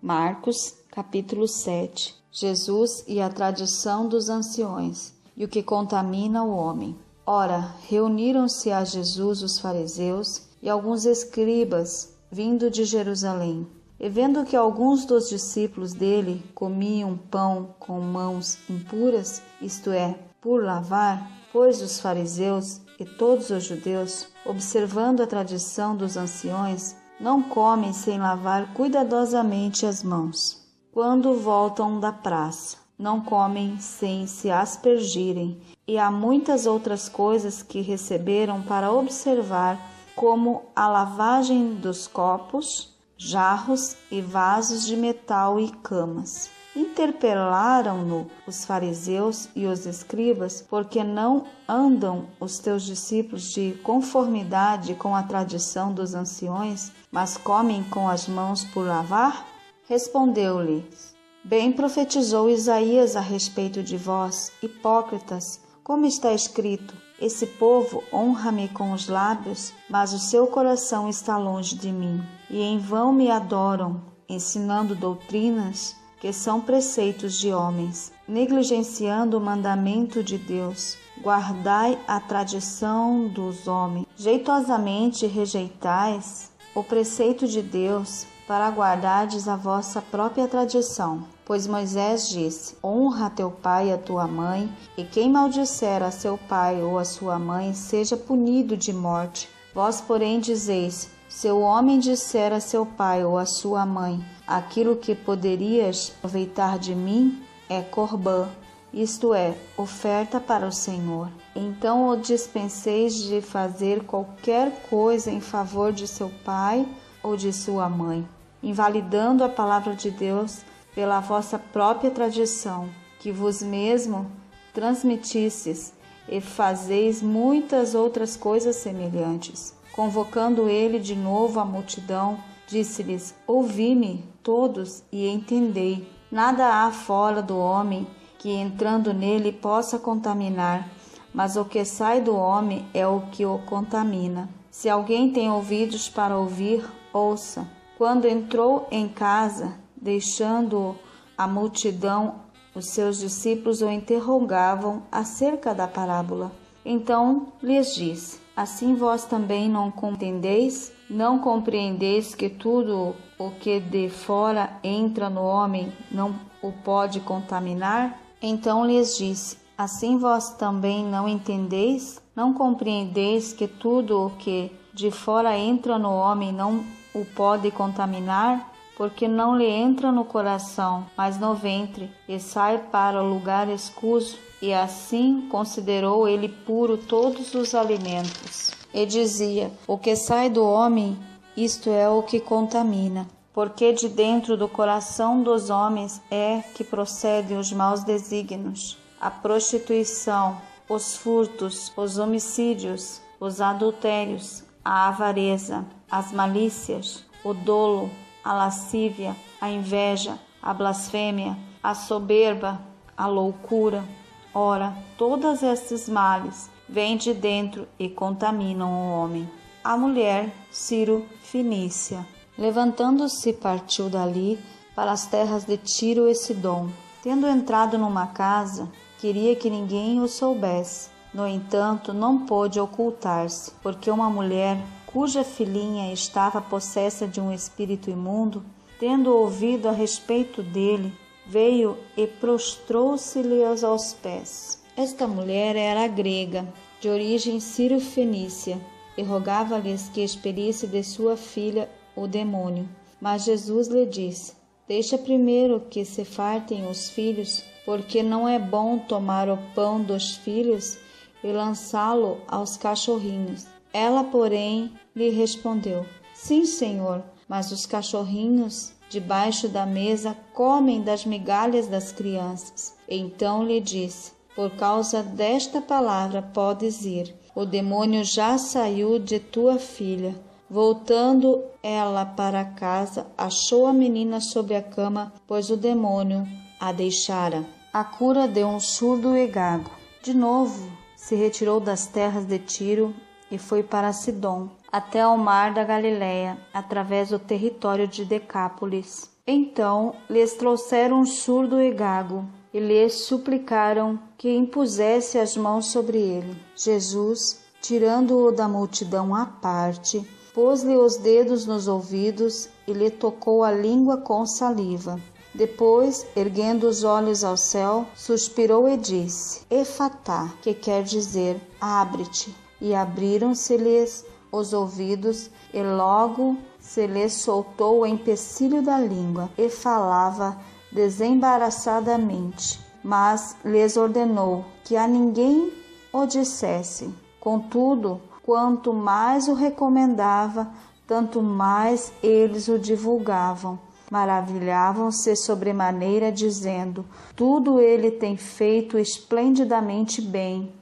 Marcos, capítulo 7. Jesus e a tradição dos anciões, e o que contamina o homem. Ora, reuniram-se a Jesus os fariseus e alguns escribas, vindo de Jerusalém. E vendo que alguns dos discípulos dele comiam pão com mãos impuras, isto é, por lavar, pois os fariseus e todos os judeus, observando a tradição dos anciões, não comem sem lavar cuidadosamente as mãos. Quando voltam da praça, não comem sem se aspergirem, e há muitas outras coisas que receberam para observar, como a lavagem dos copos, jarros e vasos de metal e camas. Interpelaram-no os fariseus e os escribas, porque não andam os teus discípulos de conformidade com a tradição dos anciões, mas comem com as mãos por lavar? Respondeu-lhes: Bem profetizou Isaías a respeito de vós, hipócritas, como está escrito: Esse povo honra-me com os lábios, mas o seu coração está longe de mim, e em vão me adoram, ensinando doutrinas que são preceitos de homens, negligenciando o mandamento de Deus. Guardai a tradição dos homens. Jeitosamente rejeitais o preceito de Deus, para guardardes a vossa própria tradição. Pois Moisés disse: Honra teu pai e a tua mãe, e quem maldisser a seu pai ou a sua mãe seja punido de morte. Vós, porém, dizeis: Se o homem disser a seu pai ou a sua mãe: Aquilo que poderias aproveitar de mim é corbã, isto é, oferta para o Senhor. Então o dispenseis de fazer qualquer coisa em favor de seu pai ou de sua mãe, invalidando a palavra de Deus pela vossa própria tradição, que vos mesmo transmitisseis, e fazeis muitas outras coisas semelhantes. Convocando ele de novo a multidão, disse-lhes: Ouvi-me todos e entendei. Nada há fora do homem que, entrando nele, possa contaminar, mas o que sai do homem é o que o contamina. Se alguém tem ouvidos para ouvir, ouça. Quando entrou em casa, deixando a multidão, os seus discípulos o interrogavam acerca da parábola. Então lhes disse: Assim vós também não compreendeis? Não compreendeis que tudo o que de fora entra no homem não o pode contaminar? Então lhes disse: Assim vós também não entendeis? Não compreendeis que tudo o que de fora entra no homem não o pode contaminar? Porque não lhe entra no coração, mas no ventre, e sai para o lugar escuso. E assim considerou ele puro todos os alimentos. E dizia: O que sai do homem, isto é o que contamina. Porque de dentro do coração dos homens é que procedem os maus desígnios, a prostituição, os furtos, os homicídios, os adultérios, a avareza, as malícias, o dolo, a lascívia, a inveja, a blasfêmia, a soberba, a loucura. Ora, todos estes males vêm de dentro e contaminam o homem. A mulher Ciro-fenícia, levantando-se, partiu dali para as terras de Tiro e Sidom. Tendo entrado numa casa, queria que ninguém o soubesse. No entanto, não pôde ocultar-se, porque uma mulher, cuja filhinha estava possessa de um espírito imundo, tendo ouvido a respeito dele, veio e prostrou-se-lhe aos pés. Esta mulher era grega, de origem Ciro-fenícia, e rogava-lhes que expelisse de sua filha o demônio. Mas Jesus lhe disse: Deixa primeiro que se fartem os filhos, porque não é bom tomar o pão dos filhos e lançá-lo aos cachorrinhos. Ela, porém, lhe respondeu: Sim, Senhor, mas os cachorrinhos debaixo da mesa comem das migalhas das crianças. Então lhe disse: Por causa desta palavra podes ir, o demônio já saiu de tua filha. Voltando ela para casa, achou a menina sobre a cama, pois o demônio a deixara. A cura de um surdo e gago. De novo se retirou das terras de Tiro e foi para Sidom, até ao mar da Galileia, através do território de Decápolis. Então lhes trouxeram um surdo e gago, e lhes suplicaram que impusesse as mãos sobre ele. Jesus, tirando-o da multidão à parte, pôs-lhe os dedos nos ouvidos e lhe tocou a língua com saliva. Depois, erguendo os olhos ao céu, suspirou e disse: Efatá, que quer dizer, abre-te. E abriram-se-lhes os ouvidos, e logo se lhes soltou o empecilho da língua, e falava desembaraçadamente. Mas lhes ordenou que a ninguém o dissesse. Contudo, quanto mais o recomendava, tanto mais eles o divulgavam. Maravilhavam-se sobremaneira, dizendo: tudo ele tem feito esplendidamente bem.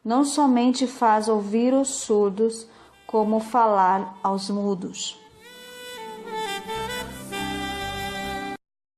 Não somente faz ouvir os surdos, como falar aos mudos.